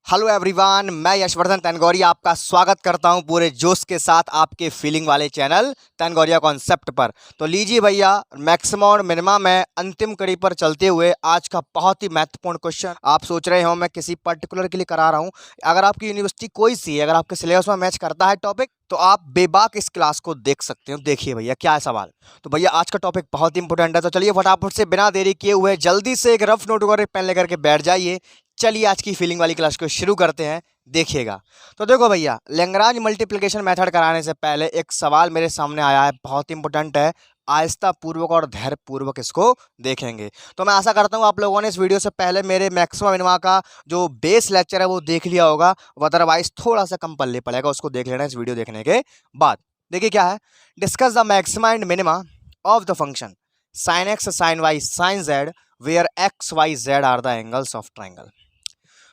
Hello everyone, मैं यशवर्धन तनगौरिया आपका स्वागत करता हूं पूरे जोश के साथ आपके फीलिंग वाले चैनल तनगौरिया कॉन्सेप्ट पर। तो लीजिए भैया, मैक्सिमम और मिनिमम में अंतिम कड़ी पर चलते हुए आज का बहुत ही महत्वपूर्ण क्वेश्चन। आप सोच रहे हो मैं किसी पर्टिकुलर के लिए करा रहा हूं, अगर आपकी यूनिवर्सिटी कोई सी है, अगर आपके सिलेबस में मैच करता है टॉपिक, तो आप बेबाक इस क्लास को देख सकते हो। देखिए भैया क्या है सवाल। तो भैया आज का टॉपिक बहुत ही इंपॉर्टेंट है, तो चलिए फटाफट से बिना देरी किए हुए जल्दी से एक रफ नोट और एक पेन लेकर के बैठ जाइए। चलिए आज की फीलिंग वाली क्लास को शुरू करते हैं। देखिएगा, तो देखो भैया, लैग्रांज मल्टीप्लिकेशन मेथड कराने से पहले एक सवाल मेरे सामने आया है, बहुत इंपॉर्टेंट है। आहिस्ता पूर्वक और धैर्य पूर्वक इसको देखेंगे। तो मैं आशा करता हूँ आप लोगों ने इस वीडियो से पहले मेरे मैक्सिमम मिनिमा का जो बेस लेक्चर है वो देख लिया होगा, अदरवाइज थोड़ा सा कम पल्ले पड़ेगा, उसको देख लेना इस वीडियो देखने के बाद। देखिए क्या है, discuss the maxima and minima of the function sine x sine Y sine Z where X Y Z are the angles of triangle.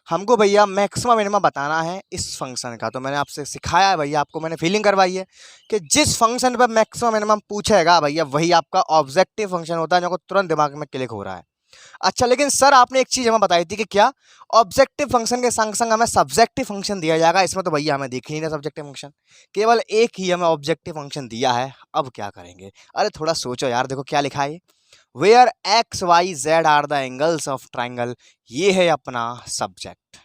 हमको भैया मैक्सिमम मिनिमम बताना है इस फंक्शन का। तो मैंने आपसे सिखाया है भैया, आपको मैंने फीलिंग करवाई है कि जिस फंक्शन पर मैक्सिमम मिनिमम पूछेगा भैया वही आपका ऑब्जेक्टिव फंक्शन होता है, जो को तुरंत दिमाग में क्लिक हो रहा है। अच्छा, लेकिन सर आपने एक चीज हमें बताई थी कि क्या ऑब्जेक्टिव फंक्शन के संग संग हमें सब्जेक्टिव फंक्शन दिया जाएगा। इसमें तो भैया हमें दिख ही नहीं सब्जेक्टिव फंक्शन, केवल एक ही हमें ऑब्जेक्टिव फंक्शन दिया है। अब क्या करेंगे? अरे थोड़ा सोचो यार, देखो क्या लिखा है, where X Y Z are the angles of triangle. ये है अपना सब्जेक्ट।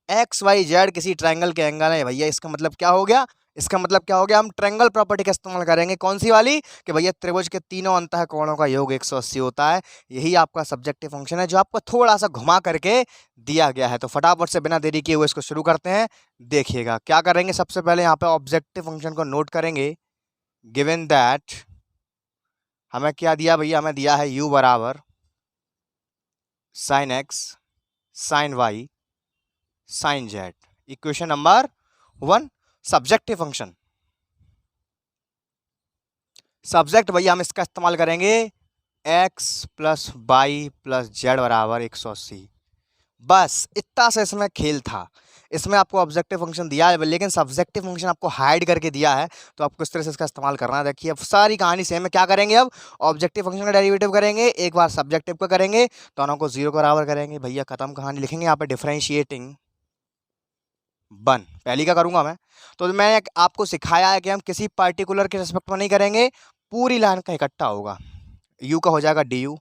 एक्स वाई जेड किसी ट्रायंगल के एंगल है भैया। इसका मतलब क्या हो गया? इसका मतलब क्या हो गया, हम ट्रायंगल प्रॉपर्टी का इस्तेमाल करेंगे। कौन सी वाली? कि भैया त्रिभुज के तीनों अंतः कोणों का योग 180 होता है। यही आपका सब्जेक्टिव फंक्शन है, जो आपको थोड़ा सा घुमा करके दिया गया है। तो फटाफट से बिना देरी किए हुए इसको शुरू करते हैं। देखिएगा क्या करेंगे, सबसे पहले यहाँ पे ऑब्जेक्टिव फंक्शन को नोट करेंगे। गिवन दैट हमें क्या दिया भैया, हमें दिया है u बराबर sine x sine Y sine Z. Equation number 1, subjective function. Subject भैया हम इसका इस्तेमाल करेंगे x plus Y plus Z बराबर 180। बस इतना सा इसमें खेल था। इसमें आपको ऑब्जेक्टिव फंक्शन दिया है, लेकिन सब्जेक्टिव फंक्शन आपको हाइड करके दिया है, तो आपको इस तरह से इसका इस्तेमाल करना है। देखिए अब सारी कहानी सेम है। क्या करेंगे, अब ऑब्जेक्टिव फंक्शन का डेरिवेटिव करेंगे, एक बार सब्जेक्टिव का करेंगे, दोनों को जीरो के बराबर करेंगे। भैया खत्म कहानी। लिखेंगे यहाँ पे डिफरेंशिएटिंग वन, पहली का करूंगा मैं। तो मैंने आपको सिखाया है कि हम किसी पर्टिकुलर के रिस्पेक्ट में नहीं करेंगे, पूरी लाइन का इकट्ठा होगा। यू का हो जाएगा डी यू।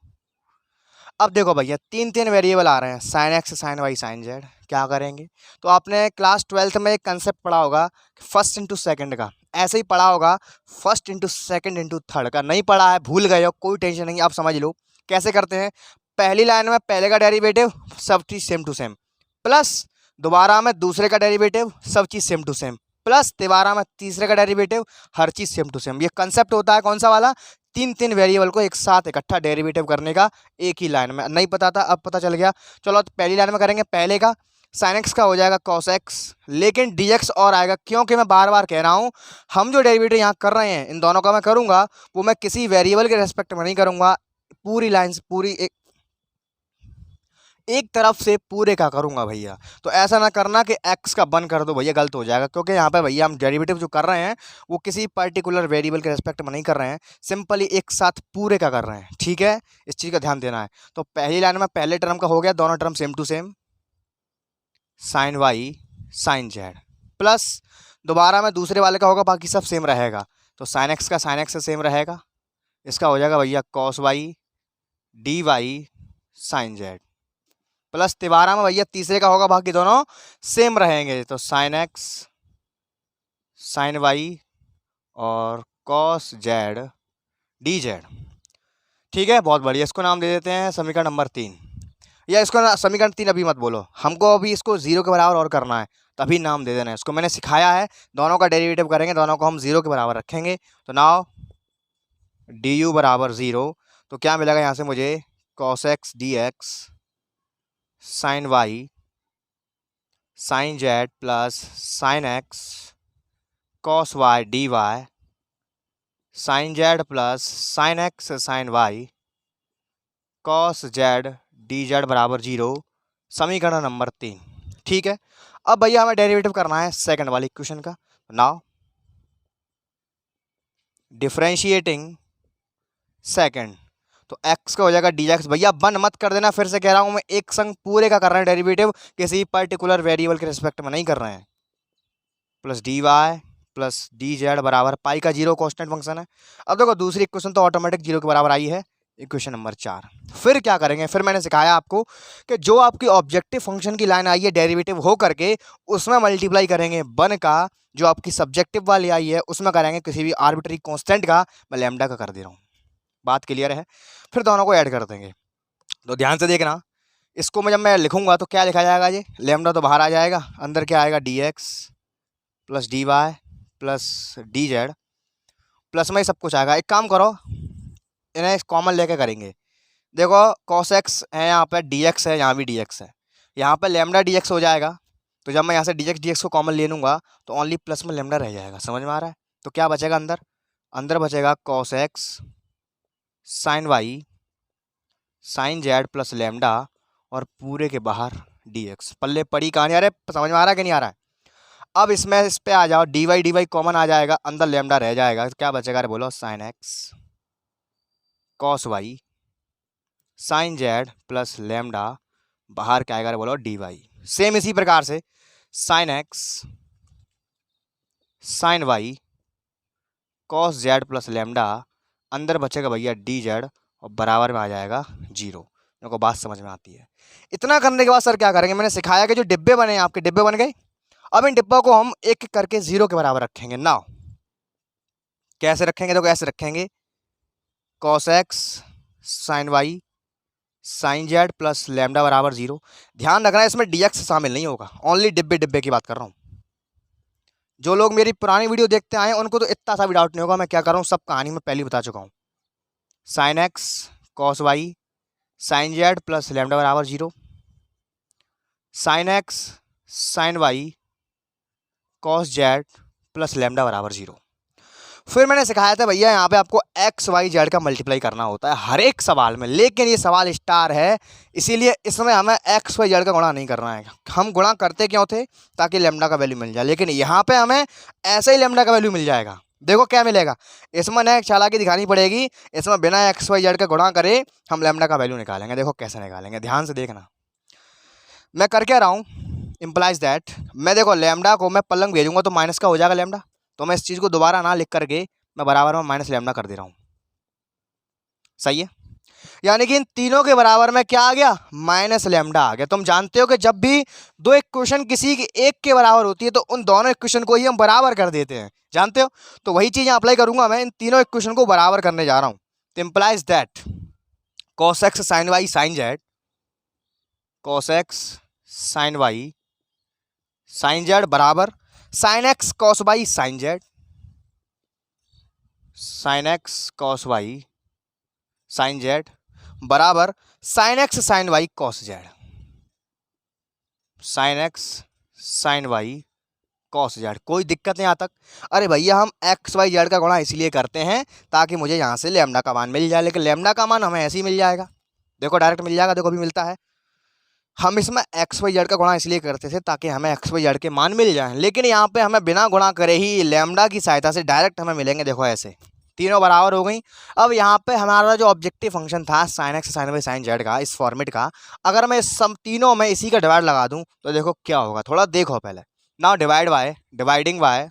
अब देखो भैया, तीन तीन वेरिएबल आ रहे हैं, sine x sine Y sine Z. क्या करेंगे? तो आपने क्लास 12th में एक कंसेप्ट पढ़ा होगा, फर्स्ट इंटू सेकंड का। ऐसे ही पढ़ा होगा first into second into third का। नहीं पढ़ा है, भूल गए हो, कोई टेंशन नहीं, आप समझ लो कैसे करते हैं। पहली लाइन में पहले का डेरिवेटिव सब चीज सेम टू सेम, प्लस दोबारा में दूसरे का डेरिवेटिव सब चीज सेम टू सेम, प्लस दोबारा में तीसरे का डेरिवेटिव हर चीज सेम टू सेम। ये कंसेप्ट होता है कौन सा वाला? तीन तीन वेरिएबल को एक साथ इकट्ठा डेरिवेटिव करने का एक ही लाइन में। नहीं पता था, अब पता चल गया। चलो तो पहली लाइन में करेंगे, पहले का साइन एक्स का हो जाएगा कॉस एक्स, लेकिन डी एक्स और आएगा, क्योंकि मैं बार बार कह रहा हूँ हम जो डेरिवेटिव यहाँ कर रहे हैं इन दोनों का मैं करूँगा, वो मैं किसी वेरिएबल के रेस्पेक्ट में नहीं करूँगा, पूरी लाइन से पूरी एक तरफ से पूरे का करूंगा भैया। तो ऐसा ना करना कि x का बन कर दो भैया, गलत हो जाएगा। क्योंकि यहाँ पे भैया हम डेरिवेटिव जो कर रहे हैं वो किसी पर्टिकुलर वेरिएबल के रेस्पेक्ट में नहीं कर रहे हैं, सिंपली एक साथ पूरे का कर रहे हैं। ठीक है, इस चीज़ का ध्यान देना है। तो पहली लाइन में पहले टर्म का हो गया, दोनों term same to same, sine Y sine Z, plus दोबारा में दूसरे वाले का होगा, बाकी सब सेम रहेगा। तो साइन एक्स का साइन एक्स से सेम रहेगा, इसका हो जाएगा भैया cos Y D Y sine Z, plus तिबारा में भैया तीसरे का होगा, बाकी दोनों सेम रहेंगे। तो साइन एक्स साइन वाई और कॉस जेड डी जेड। ठीक है, बहुत बढ़िया। इसको नाम दे देते हैं समीकरण नंबर 3, या इसको समीकरण 3 अभी मत बोलो, हमको अभी इसको जीरो के बराबर और करना है, तभी नाम दे देना है इसको। मैंने सिखाया है, दोनों का डेरिवेटिव करेंगे, दोनों को हम जीरो के बराबर रखेंगे। तो नाउ डी यू बराबर जीरो, तो क्या मिलेगा यहाँ से मुझे, cos X D X sine Y sine Z plus sine x cos Y D Y sine Z plus sine x sine Y cos Z D Z बराबर जीरो। समीकरण नंबर 3। ठीक है, अब भैया हमें डेरिवेटिव करना है सेकंड वाली इक्वेशन का। नाउ डिफरेंशिएटिंग सेकंड, तो x का हो जाएगा dx। भैया वन मत कर देना, फिर से कह रहा हूँ मैं, एक संग पूरे का कर रहे हैं डेरिवेटिव, किसी पर्टिकुलर वेरिएबल के रिस्पेक्ट में नहीं कर रहे हैं। Plus D Y plus D Z बराबर पाई का जीरो कांस्टेंट फंक्शन है। अब देखो दूसरी इक्वेशन तो ऑटोमेटिक जीरो के बराबर आई है, इक्वेशन नंबर 4। फिर क्या करेंगे, फिर मैंने सिखाया आपको कि जो आपकी ऑब्जेक्टिव फंक्शन की लाइन आई है डेरिवेटिव हो करके, उसमें मल्टीप्लाई करेंगे वन का, जो आपकी सब्जेक्टिव वाली आई है उसमें करेंगे किसी भी आर्बिट्री कांस्टेंट का, मैं लैम्डा का कर दे रहा हूँ। बात क्लियर है? फिर दोनों को ऐड कर देंगे। तो ध्यान से देखना, इसको मैं जब मैं लिखूंगा तो क्या लिखा जाएगा, ये लैम्डा तो बाहर आ जाएगा, अंदर क्या आएगा, D X plus D Y plus D Z plus में सब कुछ आएगा। एक काम करो, इन्हें कॉमन लेके करेंगे। देखो cos x है, यहाँ पे dx है, यहाँ भी dx है, यहाँ पे लैम्डा dx हो जाएगा। तो जब मैं यहाँ से dx को कॉमन ले लूँगा तो ओनली प्लस में लैम्डा रह जाएगा। समझ में आ रहा है? तो क्या बचेगा अंदर, अंदर बचेगा cos x sine y sine z plus lambda, और पूरे के बाहर dx। पल्ले पड़ी कहानी, आ रहा है? समझ में आ रहा है कि नहीं आ रहा है? अब इसमें इस पे आ जाओ, dy dy कॉमन आ जाएगा, अंदर लैम्डा रह जाएगा। क्या बचेगा, अरे बोलो, sine x cos y sine Z plus lambda, बाहर क्या आएगा, बोलो डी वाई। सेम इसी प्रकार से sine x sine Y cos Z plus lambda, अंदर बचेगा भैया डी जेड, और बराबर में आ जाएगा जीरो। मेरे को बात समझ में आती है? इतना करने के बाद सर क्या करेंगे, मैंने सिखाया कि जो डिब्बे बने, आपके डिब्बे बन गए, अब इन डिब्बों को हम एक एक करके जीरो के बराबर रखेंगे ना। कैसे रखेंगे, तो कैसे रखेंगे, cos X sine Y sine Z plus lambda बराबर जीरो। ध्यान रखना इसमें dx शामिल नहीं होगा, ओनली डिब्बे डिब्बे की बात कर रहा हूँ। जो लोग मेरी पुरानी वीडियो देखते आए उनको तो इतना सा भी डाउट नहीं होगा मैं क्या कर रहा हूँ, सब कहानी में पहले बता चुका हूँ। Sine x cos y sine Z plus lambda बराबर zero, sine x sine Y cos Z plus lambda बराबर जीरो। फिर मैंने सिखाया था भैया यहाँ पे आपको एक्स वाई जेड का मल्टीप्लाई करना होता है हर एक सवाल में, लेकिन ये सवाल स्टार है, इसीलिए इसमें हमें एक्स वाई जेड का गुणा नहीं करना है। हम गुणा करते क्यों थे, ताकि लैम्डा का वैल्यू मिल जाए, लेकिन यहाँ पे हमें ऐसे ही लैम्डा का वैल्यू मिल जाएगा। देखो क्या मिलेगा, इसमें ना एक चालाकी दिखानी पड़ेगी, इसमें बिना एक्स वाई जेड का गुणा करे हम लैम्डा का वैल्यू निकालेंगे। देखो कैसे निकालेंगे, ध्यान से देखना। मैं कर क्या रहा हूँ, इम्प्लाइज दैट, मैं देखो लैम्डा को मैं पलंग भेजूंगा तो माइनस का हो जाएगा लैम्डा, तो मैं इस चीज़ को दोबारा ना लिख करके मैं बराबर में माइनस लैम्डा कर दे रहा हूँ। सही है? यानी कि इन तीनों के बराबर में क्या आ गया, माइनस लैम्डा आ गया। तुम जानते हो कि जब भी दो इक्वेशन किसी की एक के बराबर होती है तो उन दोनों इक्वेशन को ही हम बराबर कर देते हैं, जानते हो? तो वही चीज़ अप्लाई करूंगा मैं, इन तीनों इक्वेशन को बराबर करने जा रहा हूँ। तो implies that cos x sine Y sine z, cos x sine Y sine z बराबर sine x cos y sine z, sine x cos y sine z बराबर sine x sine Y cos z, sine x sine Y cos z. कोई दिक्कत नहीं आता? अरे भैया हम x Y z का गुणा इसलिए करते हैं ताकि मुझे यहाँ से लैम्डा का मान मिल जाए, लेकिन लैम्डा का मान हमें ऐसे ही मिल जाएगा। देखो डायरेक्ट मिल जाएगा, देखो भी मिलता है। हम इसमें एक्स वाई जेड का गुणा इसलिए करते थे ताकि हमें एक्स वाई जेड के मान मिल जाए, लेकिन यहाँ पे हमें बिना गुणा करे ही लैम्डा की सहायता से डायरेक्ट हमें मिलेंगे। देखो ऐसे तीनों बराबर हो गई। अब यहाँ पे हमारा जो ऑब्जेक्टिव फंक्शन था sine x sine Y sine Z का, इस फॉर्मेट का, अगर मैं सब तीनों में इसी का डिवाइड लगा दूं तो देखो क्या होगा, थोड़ा देखो पहले। Now divide by, dividing by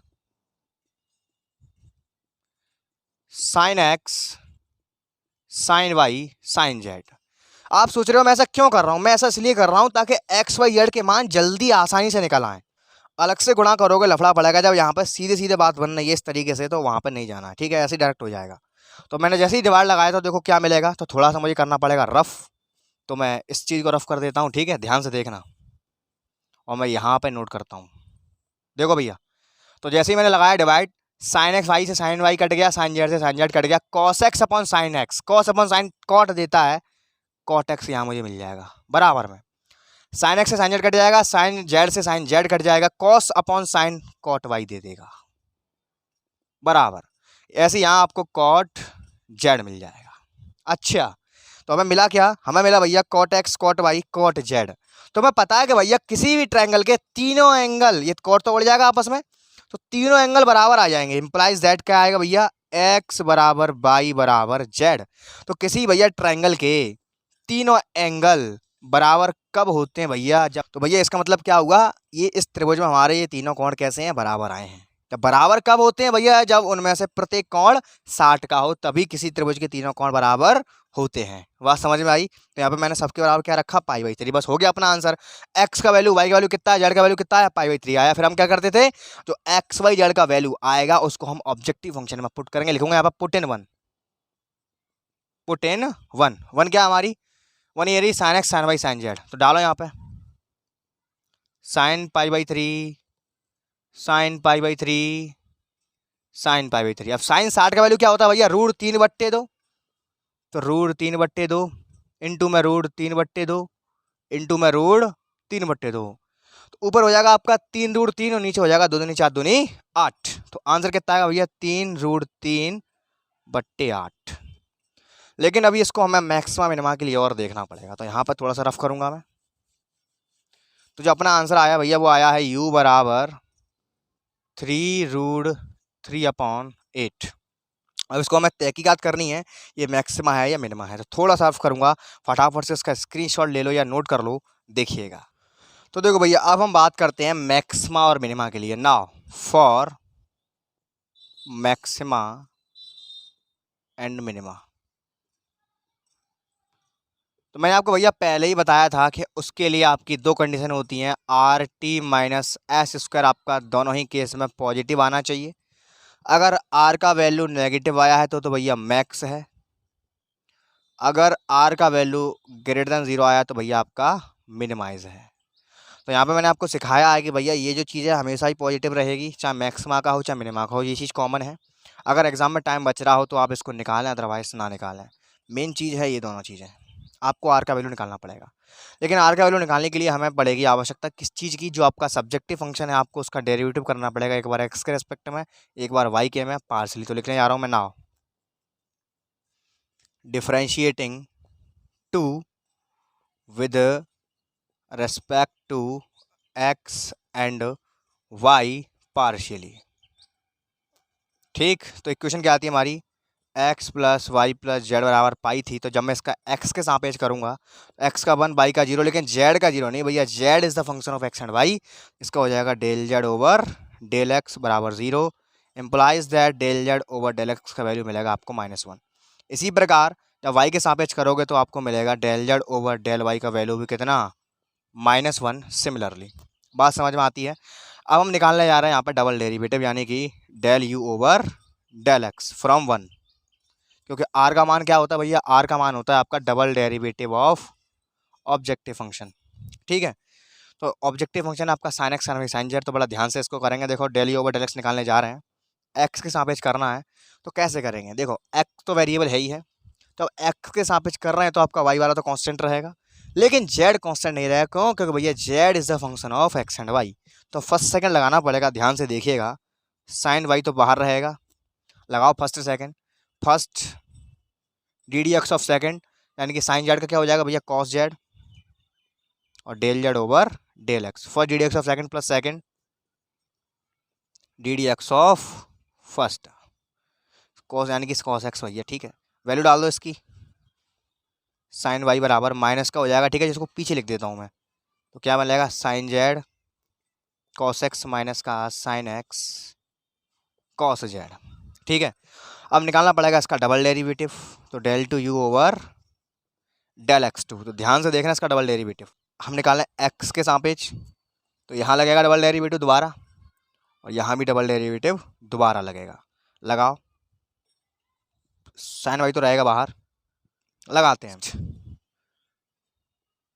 sine x sine Y sine Z. आप सोच रहे हो मैं ऐसा क्यों कर रहा हूँ, मैं ऐसा इसलिए कर रहा हूँ ताकि एक्स वाई जेड के मान जल्दी आसानी से निकल आए। अलग से गुणा करोगे लफड़ा पड़ेगा, जब यहाँ पर सीधे सीधे बात बन रही है इस तरीके से तो वहाँ पर नहीं जाना है, ठीक है? ऐसे ही डायरेक्ट हो जाएगा। तो मैंने जैसे ही डिवाइड लगाया तो देखो क्या मिलेगा, तो थोड़ा सा मुझे करना पड़ेगा रफ, तो मैं इस चीज़ को रफ कर देता हूँ, ठीक है? ध्यान से देखना, और मैं यहाँ पर नोट करता हूँ। देखो भैया, तो जैसे ही मैंने लगाया डिवाइड, साइन एक्स वाई से साइन वाई कट गया, साइन जेड से साइन जेड कट गया, cos X upon sine x, cos upon sine cot देता है, कॉट एक्स यहाँ मुझे मिल जाएगा बराबर में। साइन एक्स से साइन जेड कट जाएगा, साइन जेड से साइन जेड कट जाएगा, cos upon sine cot Y दे देगा बराबर। ऐसे यहाँ आपको कॉट जेड मिल जाएगा। अच्छा, तो हमें मिला क्या, हमें मिला भैया cot X cot Y cot Z. तो हमें पता है कि भैया किसी भी ट्रायंगल के तीनों एंगल, ये कॉट तो बढ़ जाएगा आपस में, तो तीनों एंगल बराबर आ जाएंगे। इंप्लाइज दैट क्या आएगा भैया, एक्स बराबर वाई बराबर जेड। तो किसी भैया ट्रायंगल के तीनों एंगल बराबर कब होते हैं भैया? जब, तो भैया इसका मतलब क्या हुआ, ये इस त्रिभुज में हमारे ये तीनों कोण कैसे हैं, बराबर आए हैं। जब बराबर कब होते हैं भैया? जब उनमें से प्रत्येक कोण 60 का हो, तभी किसी त्रिभुज के तीनों कोण बराबर होते हैं। बात समझ में आई? तो यहाँ पे मैंने सबके बराबर क्या रखा, π/3। बस हो गया अपना आंसर। एक्स का वैल्यू, वाई का वैल्यू कितना है, जेड का वैल्यू कितना है, π/3 आया। फिर हम क्या करते थे, जो एक्स वाई जेड का वैल्यू आएगा उसको हम ऑब्जेक्टिव फंक्शन में पुट करेंगे। लिखूंगा यहाँ पर put in one, put in one. One क्या हमारी, वन ये रही sine x sine Y sine Z. तो डालो यहाँ पे साइन π/3, साइन π/3, साइन π/3। अब साइन 60 का वैल्यू क्या होता है भैया, √3/2। तो √3/2 इंटू में √3/2 इंटू में √3/2। तो ऊपर हो जाएगा आपका 3√3 और नीचे हो जाएगा 2 दूनी 4 दूनी 8। तो आंसर कितना आएगा भैया, 3√3/8। लेकिन अभी इसको हमें मैक्सिमा मिनिमा के लिए और देखना पड़ेगा। तो यहाँ पर थोड़ा सा रफ करूंगा मैं। तो जो अपना आंसर आया भैया वो आया है u बराबर 3√3/8। अब इसको हमें तहकीकात करनी है, ये मैक्सिमा है या मिनिमा है। तो थोड़ा सा रफ करूंगा, फटाफट से इसका स्क्रीनशॉट ले लो या नोट कर लो, देखिएगा। तो देखो भैया अब हम बात करते हैं मैक्सिमा और मिनिमा के लिए। Now for maxima and minima, तो मैंने आपको भैया पहले ही बताया था कि उसके लिए आपकी दो कंडीशन होती हैं, RT माइनस एस स्क्वायर आपका दोनों ही केस में पॉजिटिव आना चाहिए। अगर R का वैल्यू नेगेटिव आया है तो भैया मैक्स है। अगर R का वैल्यू ग्रेटर देन 0 आया तो भैया आपका मिनिमाइज है। तो यहाँ पे मैंने आपको सिखाया है कि भैया ये जो चीज़ है हमेशा ही पॉजिटिव रहेगी, चाहे मैक्सिमा का हो चाहे मिनिमा का हो, ये चीज़ कॉमन है। अगर एग्जाम में टाइम बच रहा हो तो आप इसको निकालें, अदरवाइज ना निकालें। मेन चीज़ है ये दोनों चीज़ें, आपको R का वैल्यू निकालना पड़ेगा। लेकिन R का वैल्यू निकालने के लिए हमें पड़ेगी आवश्यकता किस चीज़ की, जो आपका सब्जेक्टिव फंक्शन है आपको उसका डेरिवेटिव करना पड़ेगा, एक बार x के रेस्पेक्ट में, एक बार y के में पार्सली। तो लिखने जा रहा हूँ मैं now differentiating two with respect to x and y partially. ठीक, तो इक्वेशन क्या आती है हमारी, x plus Y plus Z बराबर पाई थी। तो जब मैं इसका x के सापेक्ष करूंगा, x का 1 y का 0, लेकिन z का 0 नहीं भैया, z is the function of x and y। इसका हो जाएगा del z over del x बराबर 0, implies that del z over del x का वैल्यू मिलेगा आपको -1। इसी प्रकार जब y के सापेक्ष करोगे तो आपको मिलेगा del z over del y का वैल्यू भी कितना, -1। सिमिलरली बात समझ में आती है। अब हम निकालने जा रहे हैं यहाँ पर डबल डेरिवेटिव, यानी कि del u over del x from 1, क्योंकि r का मान क्या होता है भैया, r का मान होता है आपका double derivative of objective function. ठीक है, तो ऑब्जेक्टिव फंक्शन आपका sine x sine Y sine Z. तो बड़ा ध्यान से इसको करेंगे। देखो del U over del X निकालने जा रहे हैं, एक्स के सापेक्ष करना है। तो कैसे करेंगे, देखो एक्स तो वेरिएबल है ही है, तो एक्स के सापेक्ष कर रहे हैं तो आपका वाई वाला तो कांस्टेंट रहेगा, लेकिन जेड कांस्टेंट नहीं रहेगा। क्यों, क्योंकि भैया Z is the function of X and Y. तो फर्स्ट सेकंड लगाना पड़ेगा, ध्यान से देखिएगा। साइन वाई तो बाहर रहेगा, लगाओ first second. First ddx of second, यानी कि साइन जेड का क्या हो जाएगा भैया, कॉस जेड और del z over del x. First ddx of second plus second ddx of first, cos यानी कि कॉस एक्स भैया। ठीक है, वैल्यू डाल दो इसकी, साइन वाई बराबर माइनस का हो जाएगा। ठीक है, जिसको पीछे लिख देता हूँ मैं, तो क्या बनेगा, sine z cos x minus का साइन एक्स कॉस जेड। ठीक है, अब निकालना पड़ेगा इसका डबल डेरिवेटिव। तो del two u over del x two. तो ध्यान से देखना इसका डबल डेरिवेटिव हम निकालें एक्स के सापेक्ष, तो यहाँ लगेगा डबल डेरिवेटिव दोबारा, और यहाँ भी डबल डेरिवेटिव दोबारा लगेगा। लगाओ, साइन वाई तो रहेगा बाहर, लगाते हैं।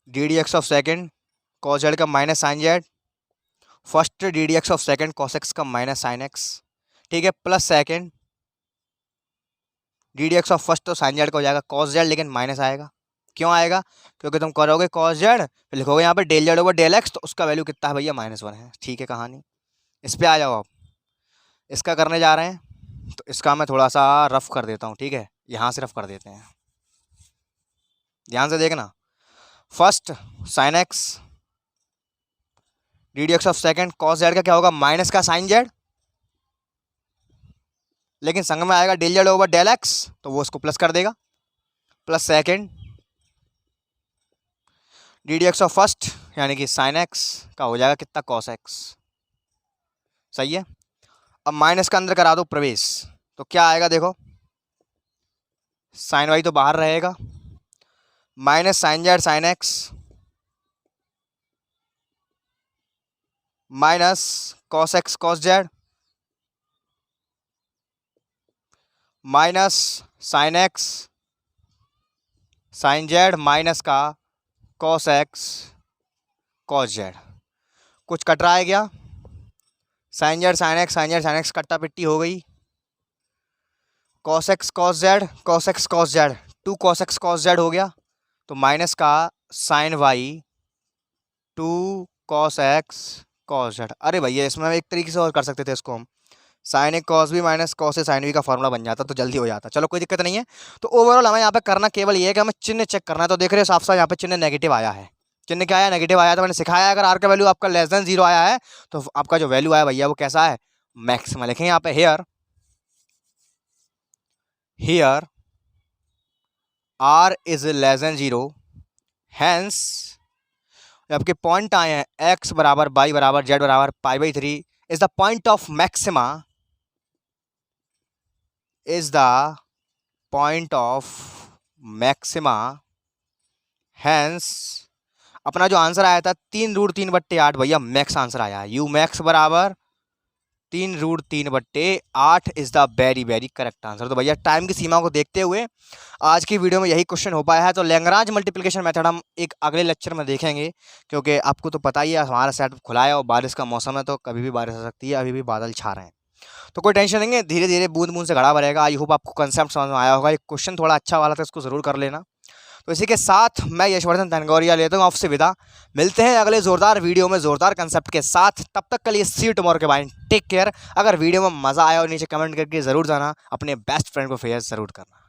ddx of second cos z का minus sine z, first ddx of second cos x का माइनस साइन एक्स। ठीक है, plus second ddx of first तो साइन जेड का हो जाएगा कॉस जेड, लेकिन माइनस आएगा। क्यों आएगा, क्योंकि तुम करोगे कॉस जेड, फिर लिखोगे यहाँ पे del z over del x, तो उसका वैल्यू कितना है भैया, -1 है। ठीक है कहानी, इस पे आ जाओ आप। इसका करने जा रहे हैं, तो इसका मैं थोड़ा सा रफ कर देता हूँ। ठीक है, यहाँ से रफ कर देते हैं, ध्यान से देखना। First sine x ddx of second cos z का क्या होगा, माइनस का साइन जेड, लेकिन संग में आएगा del z over del x, तो वो उसको प्लस कर देगा, plus second d d x of first यानी कि साइन एक्स का हो जाएगा कितना, कॉस एक्स। सही है। अब माइनस का अंदर करा दो प्रवेश, तो क्या आएगा देखो, साइन वाई तो बाहर रहेगा, minus sine z sine x minus cos x cos z minus sine x sine z minus का कॉस एक्स कॉस जेड। कुछ कट रहा है क्या, साइन जेड साइन एक्स कट्टा पिट्टी हो गई, cos x cos z 2 cos x cos z हो गया, तो माइनस का sine y 2 cos x cos z. अरे भैया इसमें हम एक तरीके से और कर सकते थे इसको, हम sign A cos B minus cos A sine B का फॉर्मूला बन जाता तो जल्दी हो जाता। चलो कोई दिक्कत नहीं है। तो ओवरऑल हमें यहाँ पे करना केवल ये है कि हमें चिन्ह चेक करना है। तो देख रहे हो साफ साफ यहाँ पे चिन्ह नेगेटिव आया है, चिन्ह क्या आया, नेगेटिव आया। तो मैंने सिखाया है अगर आर का वैल्यू आपका लेस देन 0 आया है तो आपका जो वैल्यू आया भैया वो कैसा है, मैक्सिमम। लिखें यहाँ पे here r is less than 0, hence आपके पॉइंट आए हैं x बराबर y बराबर z बराबर π/3 is the point of maxima, is the point of maxima, hence अपना जो आंसर आया था 3√3/8 भैया मैक्स आंसर आया है। यू मैक्स बराबर 3√3/8 is the very very correct answer. तो भैया टाइम की सीमा को देखते हुए आज की वीडियो में यही क्वेश्चन हो पाया है। तो लैग्रांज मल्टीप्लिकेशन मेथड हम एक अगले लेक्चर में देखेंगे, क्योंकि आपको तो पता ही है हमारा सेट खुला है और बारिश का मौसम है तो कभी भी बारिश हो सकती है, अभी भी बादल छा रहे हैं। तो कोई टेंशन नहीं है, धीरे धीरे बूंद बूंद से घड़ा भरेगा। आई होप आपको कंसेप्ट समझ में आया होगा। एक क्वेश्चन थोड़ा अच्छा वाला था, इसको जरूर कर लेना। तो इसी के साथ मैं यशवर्धन तनगौरिया लेता हूँ आपसे विदा। मिलते हैं अगले जोरदार वीडियो में जोरदार कंसेप्ट के साथ। तब तक के लिए सी यू टुमारो के बाय, टेक केयर। अगर वीडियो में मजा आया और नीचे कमेंट करके जरूर जाना, अपने बेस्ट फ्रेंड को फेयर जरूर करना।